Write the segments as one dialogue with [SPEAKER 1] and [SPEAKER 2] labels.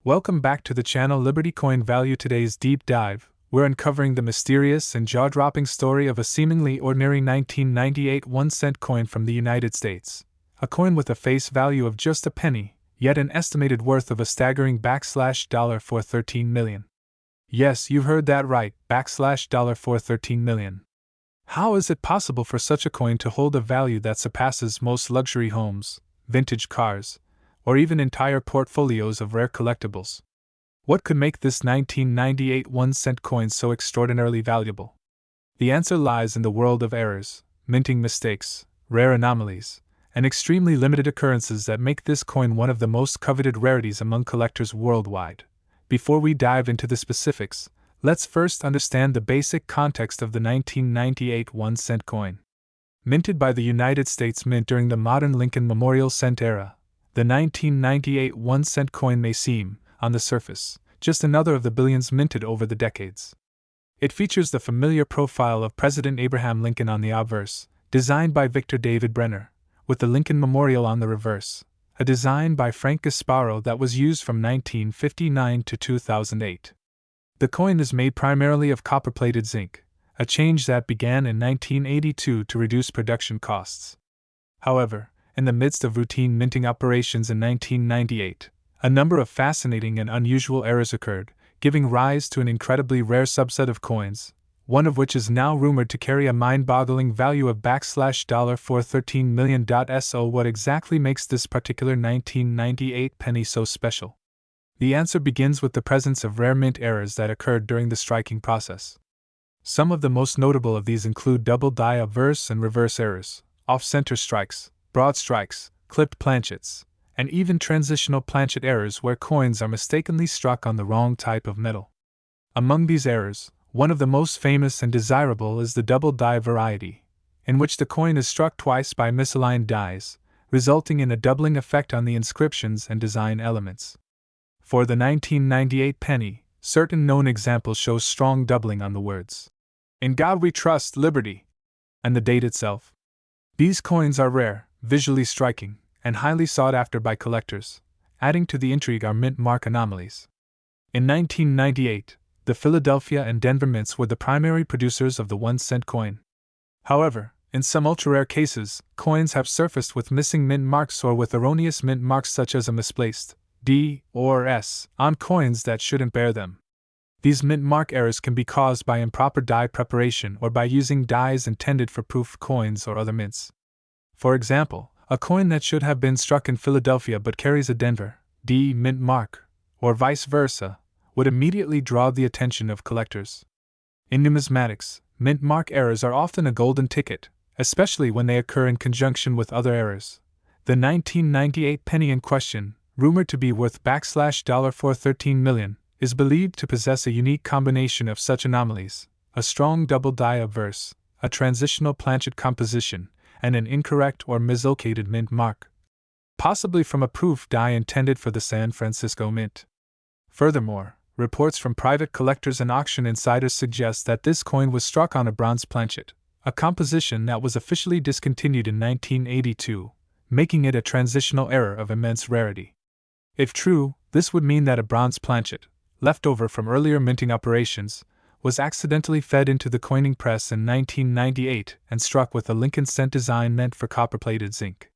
[SPEAKER 1] Welcome back to the channel Liberty Coin Value. Today's deep dive, we're uncovering the mysterious and jaw-dropping story of a seemingly ordinary 1998 1-cent coin from the United States. A coin with a face value of just a penny, yet an estimated worth of a staggering $413 million. Yes, you've heard that right, $413 million. How is it possible for such a coin to hold a value that surpasses most luxury homes, vintage cars, or even entire portfolios of rare collectibles? What could make this 1998 1-cent coin so extraordinarily valuable? The answer lies in the world of errors, minting mistakes, rare anomalies, and extremely limited occurrences that make this coin one of the most coveted rarities among collectors worldwide. Before we dive into the specifics, let's first understand the basic context of the 1998 1-cent coin. Minted by the United States Mint during the modern Lincoln Memorial Cent era, the 1998 1-cent coin may seem, on the surface, just another of the billions minted over the decades. It features the familiar profile of President Abraham Lincoln on the obverse, designed by Victor David Brenner, with the Lincoln Memorial on the reverse, a design by Frank Gasparo that was used from 1959 to 2008. The coin is made primarily of copper-plated zinc, a change that began in 1982 to reduce production costs. However, in the midst of routine minting operations in 1998, a number of fascinating and unusual errors occurred, giving rise to an incredibly rare subset of coins, one of which is now rumored to carry a mind-boggling value of $413 million. So what exactly makes this particular 1998 penny so special? The answer begins with the presence of rare mint errors that occurred during the striking process. Some of the most notable of these include double die obverse and reverse errors, off-center strikes, broad strikes, clipped planchets, and even transitional planchet errors where coins are mistakenly struck on the wrong type of metal. Among these errors, one of the most famous and desirable is the double die variety, in which the coin is struck twice by misaligned dies, resulting in a doubling effect on the inscriptions and design elements. For the 1998 penny, certain known examples show strong doubling on the words, "In God We Trust, Liberty," and the date itself. These coins are rare, visually striking, and highly sought after by collectors. Adding to the intrigue are mint mark anomalies. In 1998, the Philadelphia and Denver mints were the primary producers of the 1-cent coin. However, in some ultra-rare cases, coins have surfaced with missing mint marks or with erroneous mint marks such as a misplaced D or S on coins that shouldn't bear them. These mint mark errors can be caused by improper die preparation or by using dies intended for proof coins or other mints. For example, a coin that should have been struck in Philadelphia but carries a Denver D mint mark, or vice versa, would immediately draw the attention of collectors. In numismatics, mint mark errors are often a golden ticket, especially when they occur in conjunction with other errors. The 1998 penny in question, rumored to be worth $413 million, is believed to possess a unique combination of such anomalies: a strong double die obverse, a transitional planchet composition, and an incorrect or mislocated mint mark, possibly from a proof die intended for the San Francisco Mint. Furthermore, reports from private collectors and auction insiders suggest that this coin was struck on a bronze planchet, a composition that was officially discontinued in 1982, making it a transitional error of immense rarity. If true, this would mean that a bronze planchet, left over from earlier minting operations, was accidentally fed into the coining press in 1998 and struck with a Lincoln cent design meant for copper-plated zinc.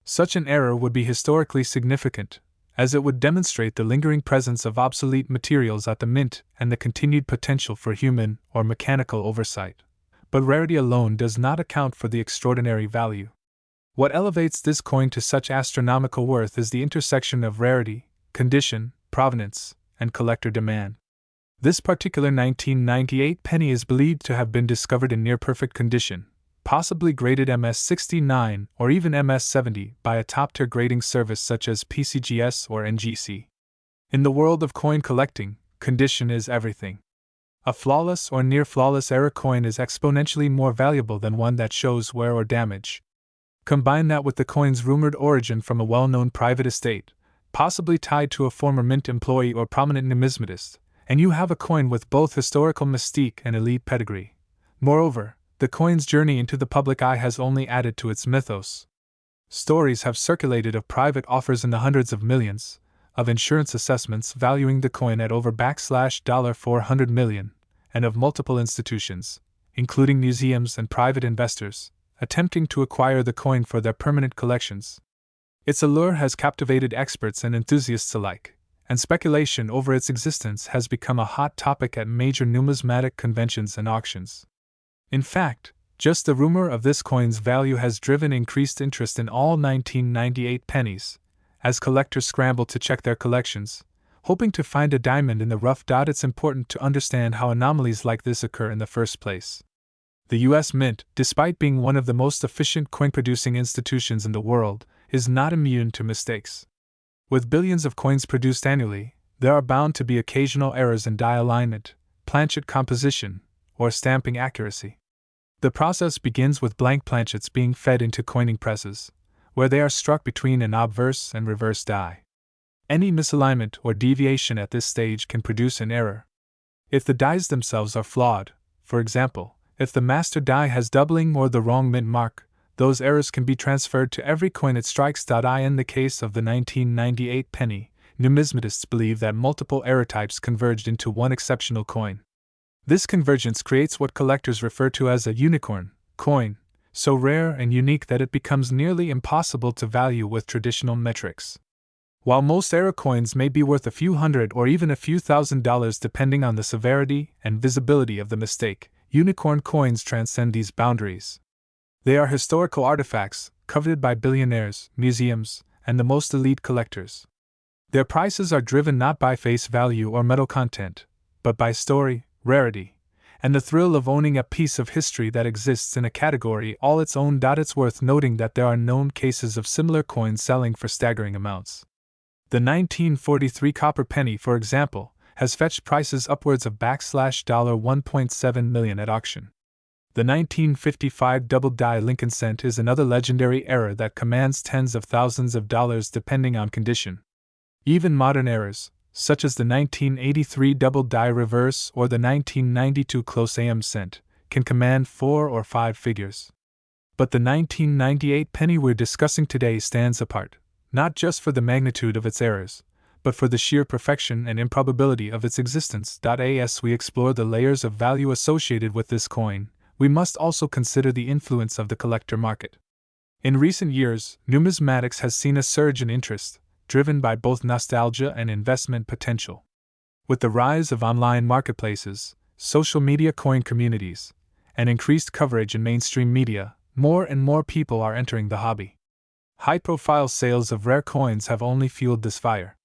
[SPEAKER 1] Such an error would be historically significant, as it would demonstrate the lingering presence of obsolete materials at the mint and the continued potential for human or mechanical oversight. But rarity alone does not account for the extraordinary value. What elevates this coin to such astronomical worth is the intersection of rarity, condition, provenance, and collector demand. This particular 1998 penny is believed to have been discovered in near-perfect condition, possibly graded MS69 or even MS70 by a top-tier grading service such as PCGS or NGC. In the world of coin collecting, condition is everything. A flawless or near-flawless error coin is exponentially more valuable than one that shows wear or damage. Combine that with the coin's rumored origin from a well-known private estate, possibly tied to a former mint employee or prominent numismatist, and you have a coin with both historical mystique and elite pedigree. Moreover, the coin's journey into the public eye has only added to its mythos. Stories have circulated of private offers in the hundreds of millions, of insurance assessments valuing the coin at over $400 million, and of multiple institutions, including museums and private investors, attempting to acquire the coin for their permanent collections. Its allure has captivated experts and enthusiasts alike, and speculation over its existence has become a hot topic at major numismatic conventions and auctions. In fact, just the rumor of this coin's value has driven increased interest in all 1998 pennies, as collectors scramble to check their collections, hoping to find a diamond in the rough. It's important to understand how anomalies like this occur in the first place. The U.S. Mint, despite being one of the most efficient coin-producing institutions in the world, is not immune to mistakes. With billions of coins produced annually, there are bound to be occasional errors in die alignment, planchet composition, or stamping accuracy. The process begins with blank planchets being fed into coining presses, where they are struck between an obverse and reverse die. Any misalignment or deviation at this stage can produce an error. If the dies themselves are flawed, for example, if the master die has doubling or the wrong mint mark, those errors can be transferred to every coin it strikes. In the case of the 1998 penny, numismatists believe that multiple error types converged into one exceptional coin. This convergence creates what collectors refer to as a unicorn coin, so rare and unique that it becomes nearly impossible to value with traditional metrics. While most error coins may be worth a few hundred or even a few $1,000s depending on the severity and visibility of the mistake, unicorn coins transcend these boundaries. They are historical artifacts, coveted by billionaires, museums, and the most elite collectors. Their prices are driven not by face value or metal content, but by story, rarity, and the thrill of owning a piece of history that exists in a category all its own. It's worth noting that there are known cases of similar coins selling for staggering amounts. The 1943 copper penny, for example, has fetched prices upwards of $1.7 million at auction. The 1955 double die Lincoln cent is another legendary error that commands tens of thousands of dollars depending on condition. Even modern errors, such as the 1983 double die reverse or the 1992 close AM cent, can command 4 or 5 figures. But the 1998 penny we're discussing today stands apart, not just for the magnitude of its errors, but for the sheer perfection and improbability of its existence. As we explore the layers of value associated with this coin, we must also consider the influence of the collector market. In recent years, numismatics has seen a surge in interest, driven by both nostalgia and investment potential. With the rise of online marketplaces, social media coin communities, and increased coverage in mainstream media, more and more people are entering the hobby. High-profile sales of rare coins have only fueled this fire.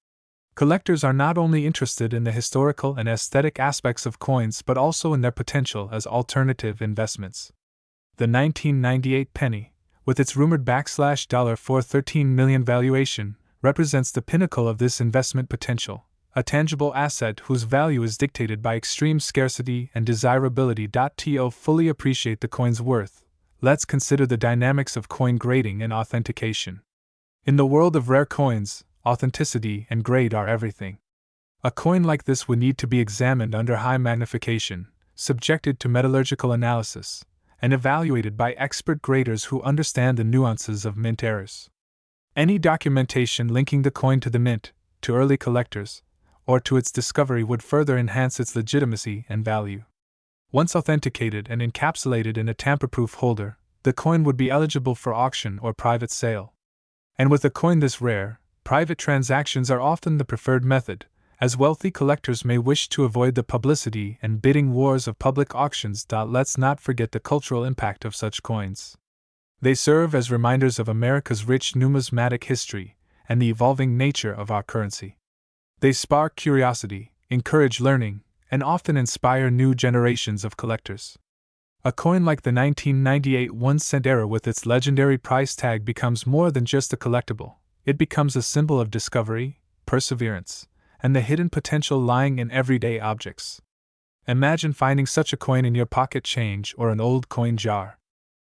[SPEAKER 1] Collectors are not only interested in the historical and aesthetic aspects of coins but also in their potential as alternative investments. The 1998 penny, with its rumored $413 million valuation, represents the pinnacle of this investment potential, a tangible asset whose value is dictated by extreme scarcity and desirability. To fully appreciate the coin's worth, let's consider the dynamics of coin grading and authentication. In the world of rare coins, authenticity and grade are everything. A coin like this would need to be examined under high magnification, subjected to metallurgical analysis, and evaluated by expert graders who understand the nuances of mint errors. Any documentation linking the coin to the mint, to early collectors, or to its discovery would further enhance its legitimacy and value. Once authenticated and encapsulated in a tamper-proof holder, the coin would be eligible for auction or private sale. And with a coin this rare, private transactions are often the preferred method, as wealthy collectors may wish to avoid the publicity and bidding wars of public auctions. Let's not forget the cultural impact of such coins. They serve as reminders of America's rich numismatic history and the evolving nature of our currency. They spark curiosity, encourage learning, and often inspire new generations of collectors. A coin like the 1998 1-cent error with its legendary price tag becomes more than just a collectible. It becomes a symbol of discovery, perseverance, and the hidden potential lying in everyday objects. Imagine finding such a coin in your pocket change or an old coin jar.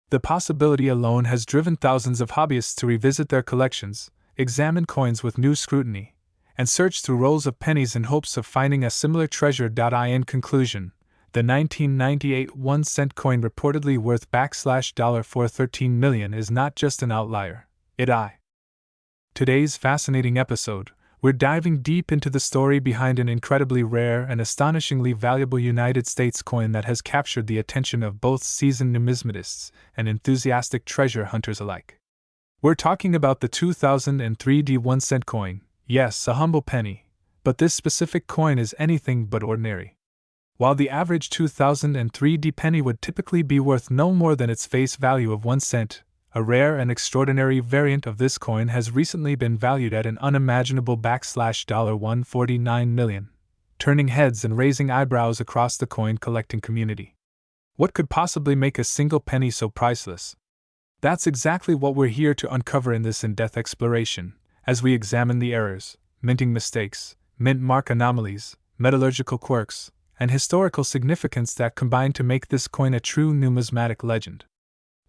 [SPEAKER 1] The possibility alone has driven thousands of hobbyists to revisit their collections, examine coins with new scrutiny, and search through rolls of pennies in hopes of finding a similar treasure. In conclusion, the 1998 1-cent coin reportedly worth $413 million is not just an outlier. Today's fascinating episode, We're diving deep into the story behind an incredibly rare and astonishingly valuable United States coin that has captured the attention of both seasoned numismatists and enthusiastic treasure hunters alike. We're talking about the 2003 1-cent coin. Yes, a humble penny, but this specific coin is anything but ordinary. While the average 2003 penny would typically be worth no more than its face value of 1 cent, a rare and extraordinary variant of this coin has recently been valued at an unimaginable $149 million, turning heads and raising eyebrows across the coin collecting community. What could possibly make a single penny so priceless? That's exactly what we're here to uncover in this in-depth exploration, as we examine the errors, minting mistakes, mint mark anomalies, metallurgical quirks, and historical significance that combine to make this coin a true numismatic legend.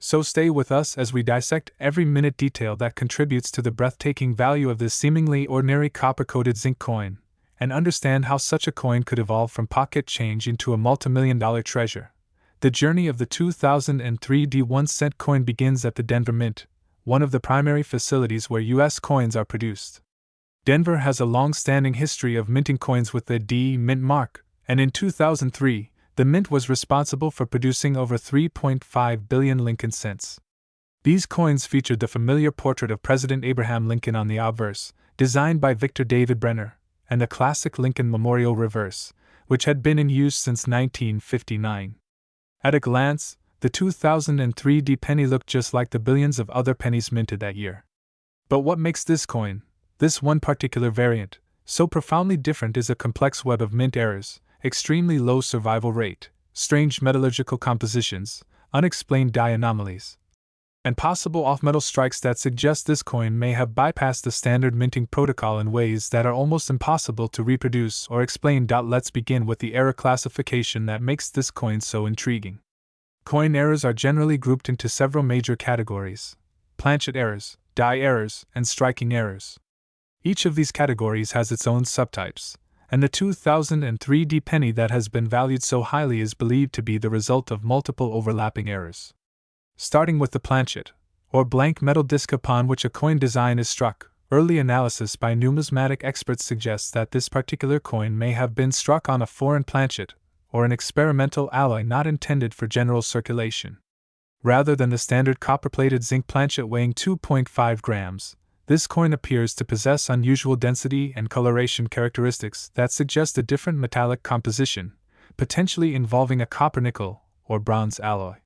[SPEAKER 1] So stay with us as we dissect every minute detail that contributes to the breathtaking value of this seemingly ordinary copper-coated zinc coin, and understand how such a coin could evolve from pocket change into a multimillion-dollar treasure. The journey of the 2003 1-cent coin begins at the Denver Mint, one of the primary facilities where U.S. coins are produced. Denver has a long-standing history of minting coins with the D mint mark, and in 2003, the mint was responsible for producing over 3.5 billion Lincoln cents. These coins featured the familiar portrait of President Abraham Lincoln on the obverse, designed by Victor David Brenner, and the classic Lincoln Memorial reverse, which had been in use since 1959. At a glance, the 2003 penny looked just like the billions of other pennies minted that year. But what makes this coin, this one particular variant, so profoundly different is a complex web of mint errors, extremely low survival rate, strange metallurgical compositions, unexplained die anomalies, and possible off-metal strikes that suggest this coin may have bypassed the standard minting protocol in ways that are almost impossible to reproduce or explain. Let's begin with the error classification that makes this coin so intriguing. Coin errors are generally grouped into several major categories: planchet errors, die errors, and striking errors. Each of these categories has its own subtypes, and the 2003 penny that has been valued so highly is believed to be the result of multiple overlapping errors. Starting with the planchet, or blank metal disc upon which a coin design is struck, early analysis by numismatic experts suggests that this particular coin may have been struck on a foreign planchet, or an experimental alloy not intended for general circulation. Rather than the standard copper-plated zinc planchet weighing 2.5 grams, this coin appears to possess unusual density and coloration characteristics that suggest a different metallic composition, potentially involving a copper-nickel or bronze alloy.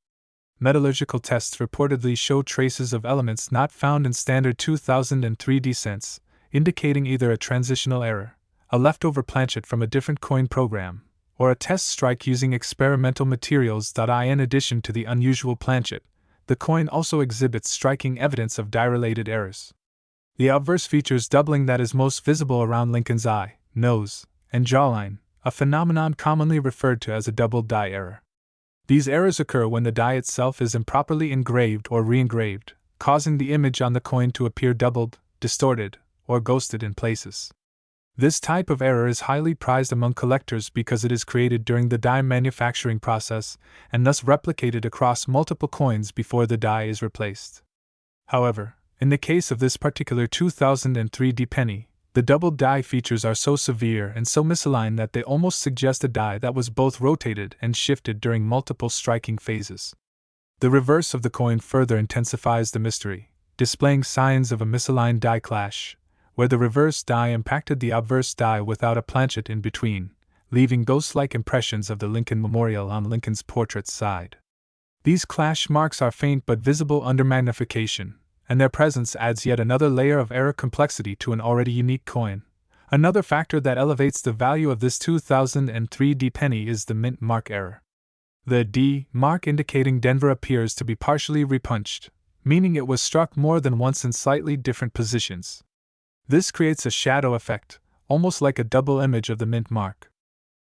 [SPEAKER 1] Metallurgical tests reportedly show traces of elements not found in standard 2003 cents, indicating either a transitional error, a leftover planchet from a different coin program, or a test strike using experimental materials. In addition to the unusual planchet, the coin also exhibits striking evidence of die-related errors. The obverse features doubling that is most visible around Lincoln's eye, nose, and jawline, a phenomenon commonly referred to as a double die error. These errors occur when the die itself is improperly engraved or re-engraved, causing the image on the coin to appear doubled, distorted, or ghosted in places. This type of error is highly prized among collectors because it is created during the die manufacturing process and thus replicated across multiple coins before the die is replaced. However, in the case of this particular 2003 penny, the double die features are so severe and so misaligned that they almost suggest a die that was both rotated and shifted during multiple striking phases. The reverse of the coin further intensifies the mystery, displaying signs of a misaligned die clash, where the reverse die impacted the obverse die without a planchet in between, leaving ghost-like impressions of the Lincoln Memorial on Lincoln's portrait side. These clash marks are faint but visible under magnification, and their presence adds yet another layer of error complexity to an already unique coin. Another factor that elevates the value of this 2003 penny is the mint mark error. The D mark indicating Denver appears to be partially repunched, meaning it was struck more than once in slightly different positions. This creates a shadow effect, almost like a double image of the mint mark.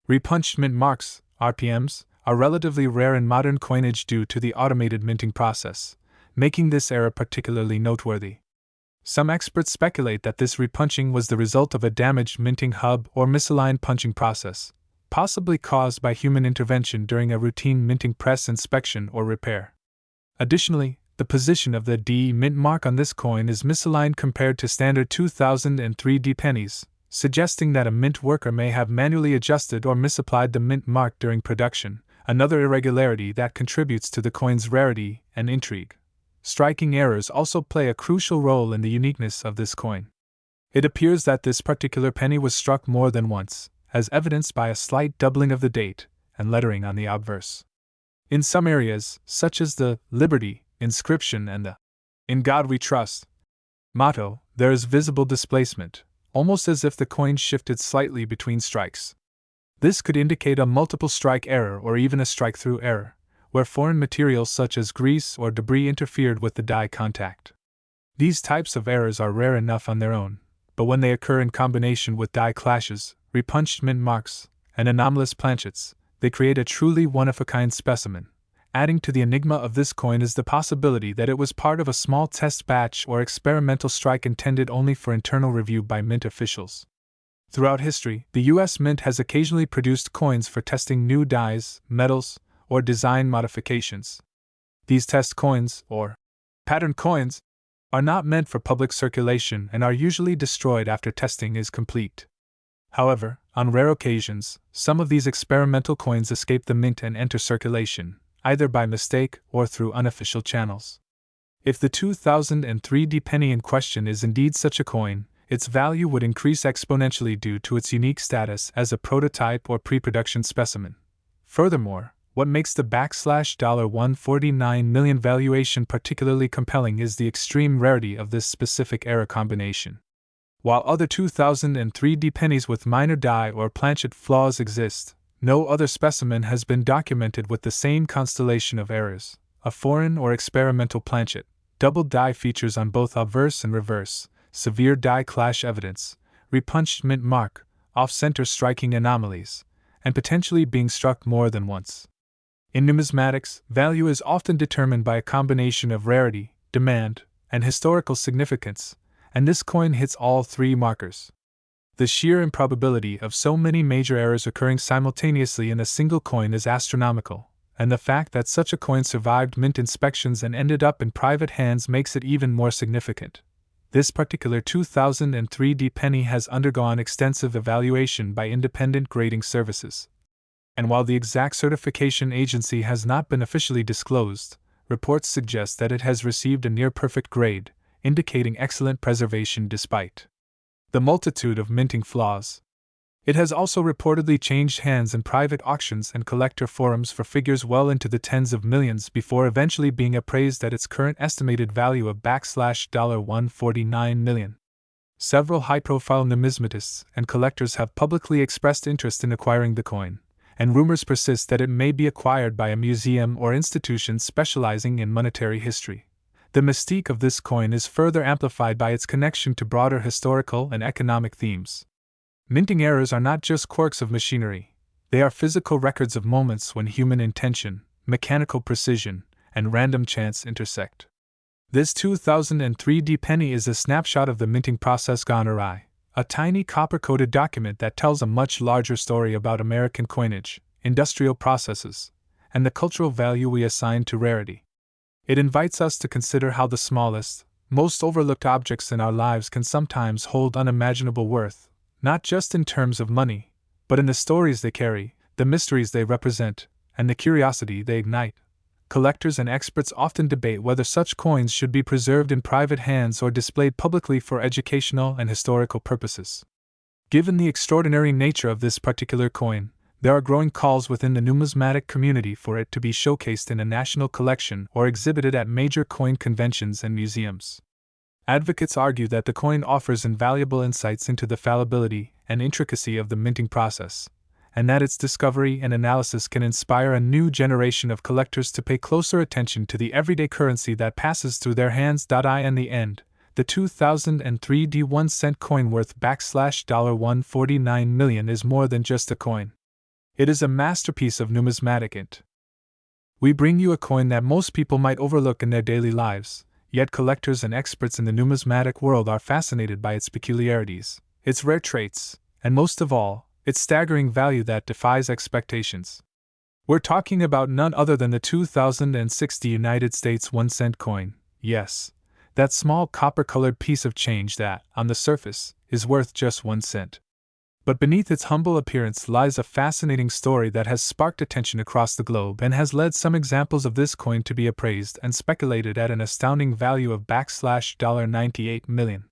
[SPEAKER 1] Repunched mint marks, RPMs, are relatively rare in modern coinage due to the automated minting process, making this error particularly noteworthy. Some experts speculate that this repunching was the result of a damaged minting hub or misaligned punching process, possibly caused by human intervention during a routine minting press inspection or repair. Additionally, the position of the D mint mark on this coin is misaligned compared to standard 2003 pennies, suggesting that a mint worker may have manually adjusted or misapplied the mint mark during production, another irregularity that contributes to the coin's rarity and intrigue. Striking errors also play a crucial role in the uniqueness of this coin. It appears that this particular penny was struck more than once, as evidenced by a slight doubling of the date and lettering on the obverse. In some areas, such as the Liberty inscription and the "In God We Trust" motto, there is visible displacement, almost as if the coin shifted slightly between strikes. This could indicate a multiple strike error or even a strike-through error, where foreign materials such as grease or debris interfered with the die contact. These types of errors are rare enough on their own, but when they occur in combination with die clashes, repunched mint marks, and anomalous planchets, they create a truly one-of-a-kind specimen. Adding to the enigma of this coin is the possibility that it was part of a small test batch or experimental strike intended only for internal review by mint officials. Throughout history, the U.S. Mint has occasionally produced coins for testing new dies, metals, or design modifications. These test coins, or pattern coins, are not meant for public circulation and are usually destroyed after testing is complete. However, on rare occasions, some of these experimental coins escape the mint and enter circulation, either by mistake or through unofficial channels. If the 2003 penny in question is indeed such a coin, its value would increase exponentially due to its unique status as a prototype or pre-production specimen. Furthermore, what makes the $149 million valuation particularly compelling is the extreme rarity of this specific era combination. While other 2003 pennies with minor die or planchet flaws exist, no other specimen has been documented with the same constellation of errors: a foreign or experimental planchet, double die features on both obverse and reverse, severe die clash evidence, repunched mint mark, off-center striking anomalies, and potentially being struck more than once. In numismatics, value is often determined by a combination of rarity, demand, and historical significance, and this coin hits all three markers. The sheer improbability of so many major errors occurring simultaneously in a single coin is astronomical, and the fact that such a coin survived mint inspections and ended up in private hands makes it even more significant. This particular 2003 penny has undergone extensive evaluation by independent grading services. And while the exact certification agency has not been officially disclosed, reports suggest that it has received a near-perfect grade, indicating excellent preservation despite the multitude of minting flaws. It has also reportedly changed hands in private auctions and collector forums for figures well into the tens of millions before eventually being appraised at its current estimated value of $149 million. Several high-profile numismatists and collectors have publicly expressed interest in acquiring the coin, and rumors persist that it may be acquired by a museum or institution specializing in monetary history. The mystique of this coin is further amplified by its connection to broader historical and economic themes. Minting errors are not just quirks of machinery, they are physical records of moments when human intention, mechanical precision, and random chance intersect. This 2003 penny is a snapshot of the minting process gone awry, a tiny copper-coated document that tells a much larger story about American coinage, industrial processes, and the cultural value we assign to rarity. It invites us to consider how the smallest, most overlooked objects in our lives can sometimes hold unimaginable worth, not just in terms of money, but in the stories they carry, the mysteries they represent, and the curiosity they ignite. Collectors and experts often debate whether such coins should be preserved in private hands or displayed publicly for educational and historical purposes. Given the extraordinary nature of this particular coin, there are growing calls within the numismatic community for it to be showcased in a national collection or exhibited at major coin conventions and museums. Advocates argue that the coin offers invaluable insights into the fallibility and intricacy of the minting process, and that its discovery and analysis can inspire a new generation of collectors to pay closer attention to the everyday currency that passes through their hands. In the end, the 2003 1-cent coin worth $149 million is more than just a coin. It is a masterpiece of numismatic art. We bring you a coin that most people might overlook in their daily lives, yet collectors and experts in the numismatic world are fascinated by its peculiarities, its rare traits, and most of all, its staggering value that defies expectations. We're talking about none other than the 2060 United States 1-cent coin. Yes, That small copper-colored piece of change that, on the surface, is worth just 1 cent. But beneath its humble appearance lies a fascinating story that has sparked attention across the globe and has led some examples of this coin to be appraised and speculated at an astounding value of $98 million.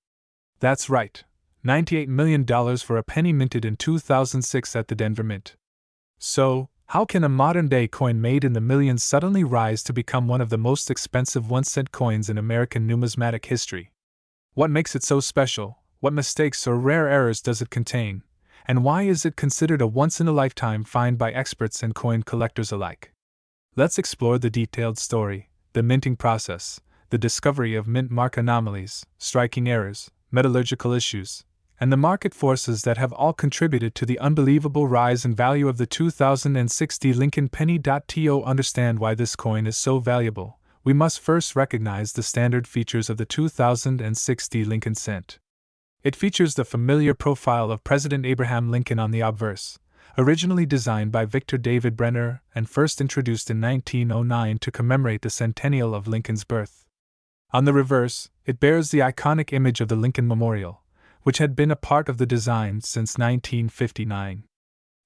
[SPEAKER 1] That's right, $98 million for a penny minted in 2006 at the Denver Mint. So, how can a modern-day coin made in the millions suddenly rise to become one of the most expensive 1-cent coins in American numismatic history? What makes it so special? What mistakes or rare errors does it contain? And why is it considered a once-in-a-lifetime find by experts and coin collectors alike? Let's explore the detailed story, the minting process, the discovery of mint mark anomalies, striking errors, metallurgical issues, and the market forces that have all contributed to the unbelievable rise in value of the 2060 Lincoln penny. To understand why this coin is so valuable, we must first recognize the standard features of the 2060 Lincoln cent. It features the familiar profile of President Abraham Lincoln on the obverse, originally designed by Victor David Brenner and first introduced in 1909 to commemorate the centennial of Lincoln's birth. On the reverse, it bears the iconic image of the Lincoln Memorial, which had been a part of the design since 1959.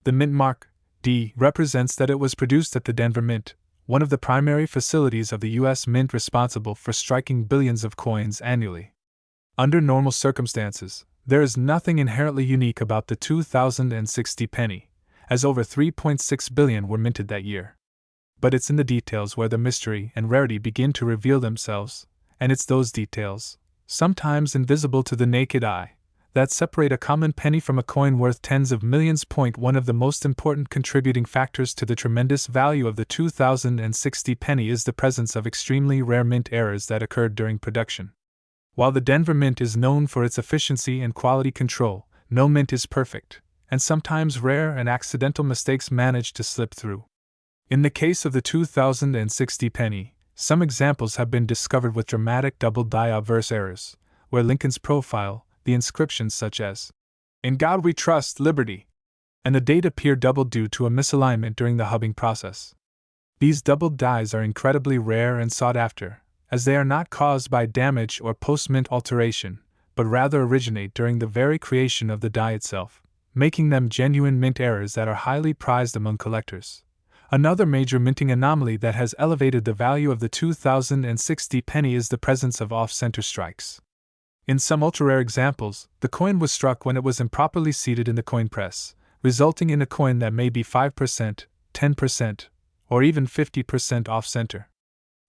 [SPEAKER 1] The mint mark, D, represents that it was produced at the Denver Mint, one of the primary facilities of the U.S. Mint responsible for striking billions of coins annually. Under normal circumstances, there is nothing inherently unique about the 2060 penny, as over 3.6 billion were minted that year. But it's in the details where the mystery and rarity begin to reveal themselves, and it's those details, sometimes invisible to the naked eye, that separate a common penny from a coin worth tens of millions. One of the most important contributing factors to the tremendous value of the 2060 penny is the presence of extremely rare mint errors that occurred during production. While the Denver Mint is known for its efficiency and quality control, no mint is perfect, and sometimes rare and accidental mistakes manage to slip through. In the case of the 2060 penny, some examples have been discovered with dramatic double-die obverse errors, where Lincoln's profile, the inscriptions such as, "In God We Trust, Liberty," and the date appear doubled due to a misalignment during the hubbing process. These doubled dies are incredibly rare and sought after, as they are not caused by damage or post-mint alteration, but rather originate during the very creation of the die itself, making them genuine mint errors that are highly prized among collectors. Another major minting anomaly that has elevated the value of the 2060 penny is the presence of off-center strikes. In some ultra-rare examples, the coin was struck when it was improperly seated in the coin press, resulting in a coin that may be 5%, 10%, or even 50% off-center.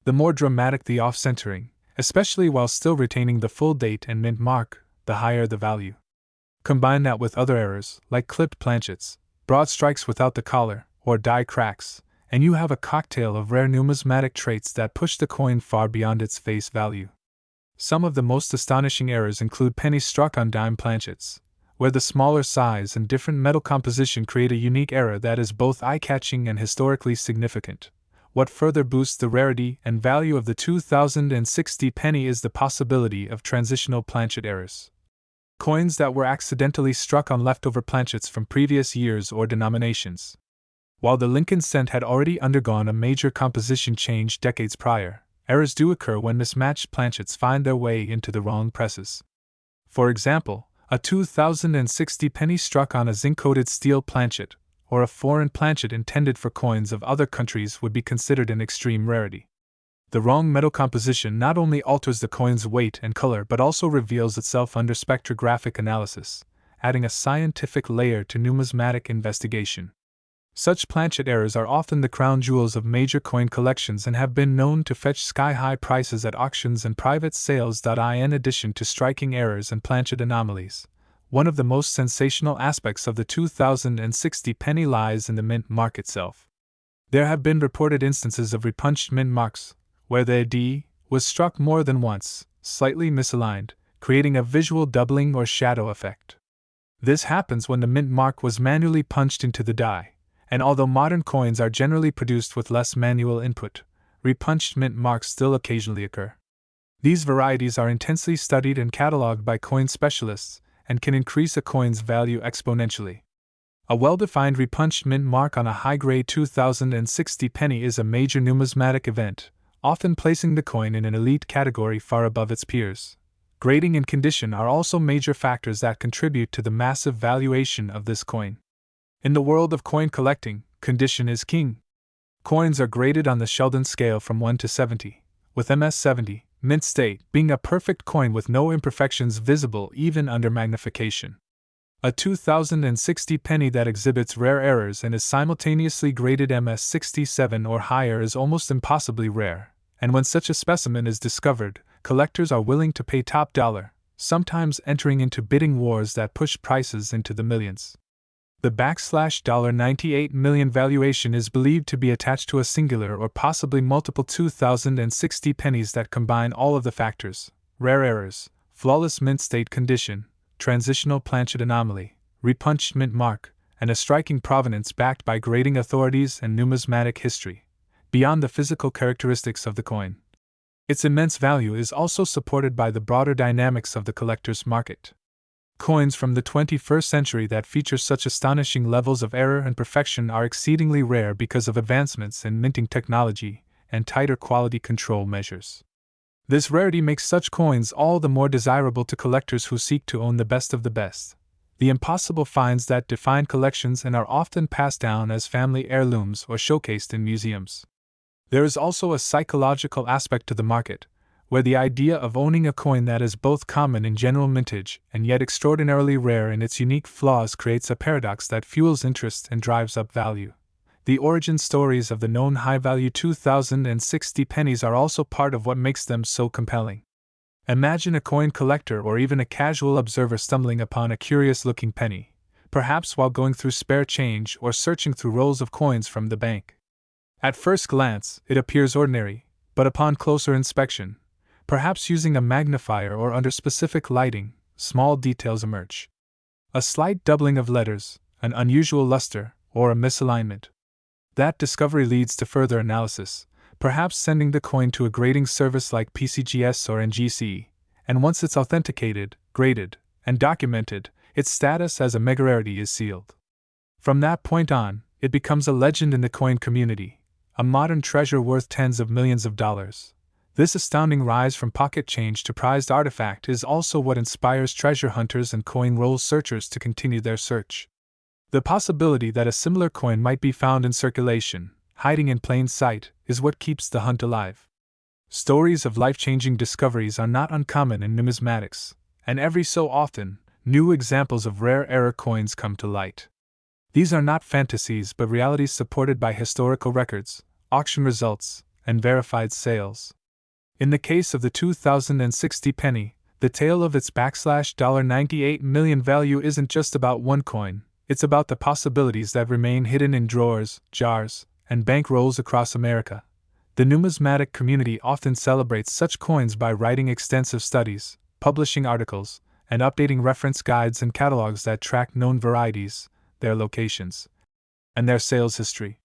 [SPEAKER 1] The more dramatic the off-centering, especially while still retaining the full date and mint mark, the higher the value. Combine that with other errors, like clipped planchets, broad strikes without the collar, or die cracks, and you have a cocktail of rare numismatic traits that push the coin far beyond its face value. Some of the most astonishing errors include pennies struck on dime planchets, where the smaller size and different metal composition create a unique error that is both eye-catching and historically significant. What further boosts the rarity and value of the 2060 penny is the possibility of transitional planchet errors. Coins that were accidentally struck on leftover planchets from previous years or denominations. While the Lincoln cent had already undergone a major composition change decades prior, errors do occur when mismatched planchets find their way into the wrong presses. For example, a 2060 penny struck on a zinc-coated steel planchet, or a foreign planchet intended for coins of other countries would be considered an extreme rarity. The wrong metal composition not only alters the coin's weight and color but also reveals itself under spectrographic analysis, adding a scientific layer to numismatic investigation. Such planchet errors are often the crown jewels of major coin collections and have been known to fetch sky-high prices at auctions and private sales. In addition to striking errors and planchet anomalies, one of the most sensational aspects of the 2060 penny lies in the mint mark itself. There have been reported instances of repunched mint marks, where the D was struck more than once, slightly misaligned, creating a visual doubling or shadow effect. This happens when the mint mark was manually punched into the die, and although modern coins are generally produced with less manual input, repunched mint marks still occasionally occur. These varieties are intensely studied and cataloged by coin specialists, and can increase a coin's value exponentially. A well-defined repunched mint mark on a high-grade 2060 penny is a major numismatic event, often placing the coin in an elite category far above its peers. Grading and condition are also major factors that contribute to the massive valuation of this coin. In the world of coin collecting, condition is king. Coins are graded on the Sheldon scale from 1 to 70, with MS 70, mint state, being a perfect coin with no imperfections visible even under magnification. A 2060 penny that exhibits rare errors and is simultaneously graded MS 67 or higher is almost impossibly rare, and when such a specimen is discovered, collectors are willing to pay top dollar, sometimes entering into bidding wars that push prices into the millions. The $98 million valuation is believed to be attached to a singular or possibly multiple 2060 pennies that combine all of the factors: rare errors, flawless mint state condition, transitional planchet anomaly, repunched mint mark, and a striking provenance backed by grading authorities and numismatic history, beyond the physical characteristics of the coin. Its immense value is also supported by the broader dynamics of the collector's market. Coins from the 21st century that feature such astonishing levels of error and perfection are exceedingly rare because of advancements in minting technology and tighter quality control measures. This rarity makes such coins all the more desirable to collectors who seek to own the best of the best, the impossible finds that define collections and are often passed down as family heirlooms or showcased in museums. There is also a psychological aspect to the market, where the idea of owning a coin that is both common in general mintage and yet extraordinarily rare in its unique flaws creates a paradox that fuels interest and drives up value. The origin stories of the known high-value 2060 pennies are also part of what makes them so compelling. Imagine a coin collector or even a casual observer stumbling upon a curious-looking penny, perhaps while going through spare change or searching through rolls of coins from the bank. At first glance, it appears ordinary, but upon closer inspection, perhaps using a magnifier or under specific lighting, small details emerge. A slight doubling of letters, an unusual luster, or a misalignment. That discovery leads to further analysis, perhaps sending the coin to a grading service like PCGS or NGC, and once it's authenticated, graded, and documented, its status as a mega-rarity is sealed. From that point on, it becomes a legend in the coin community, a modern treasure worth tens of millions of dollars. This astounding rise from pocket change to prized artifact is also what inspires treasure hunters and coin roll searchers to continue their search. The possibility that a similar coin might be found in circulation, hiding in plain sight, is what keeps the hunt alive. Stories of life-changing discoveries are not uncommon in numismatics, and every so often, new examples of rare error coins come to light. These are not fantasies but realities supported by historical records, auction results, and verified sales. In the case of the 2060 penny, the tale of its $98 million value isn't just about one coin, it's about the possibilities that remain hidden in drawers, jars, and bank rolls across America. The numismatic community often celebrates such coins by writing extensive studies, publishing articles, and updating reference guides and catalogs that track known varieties, their locations, and their sales history.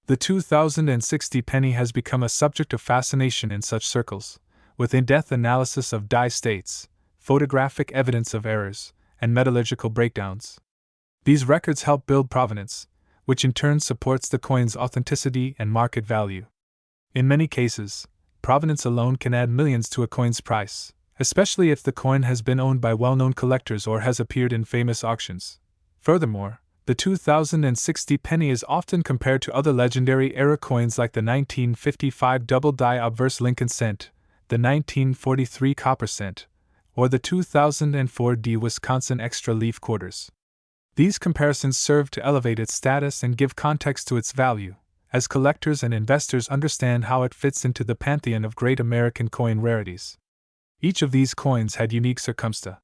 [SPEAKER 1] The 2060 penny has become a subject of fascination in such circles, with in-depth analysis of die states, photographic evidence of errors, and metallurgical breakdowns. These records help build provenance, which in turn supports the coin's authenticity and market value. In many cases, provenance alone can add millions to a coin's price, especially if the coin has been owned by well-known collectors or has appeared in famous auctions. Furthermore, the 2060 penny is often compared to other legendary era coins like the 1955 double-die obverse Lincoln cent, the 1943 copper cent, or the 2004 D Wisconsin extra leaf quarters. These comparisons serve to elevate its status and give context to its value, as collectors and investors understand how it fits into the pantheon of great American coin rarities. Each of these coins had unique circumstances.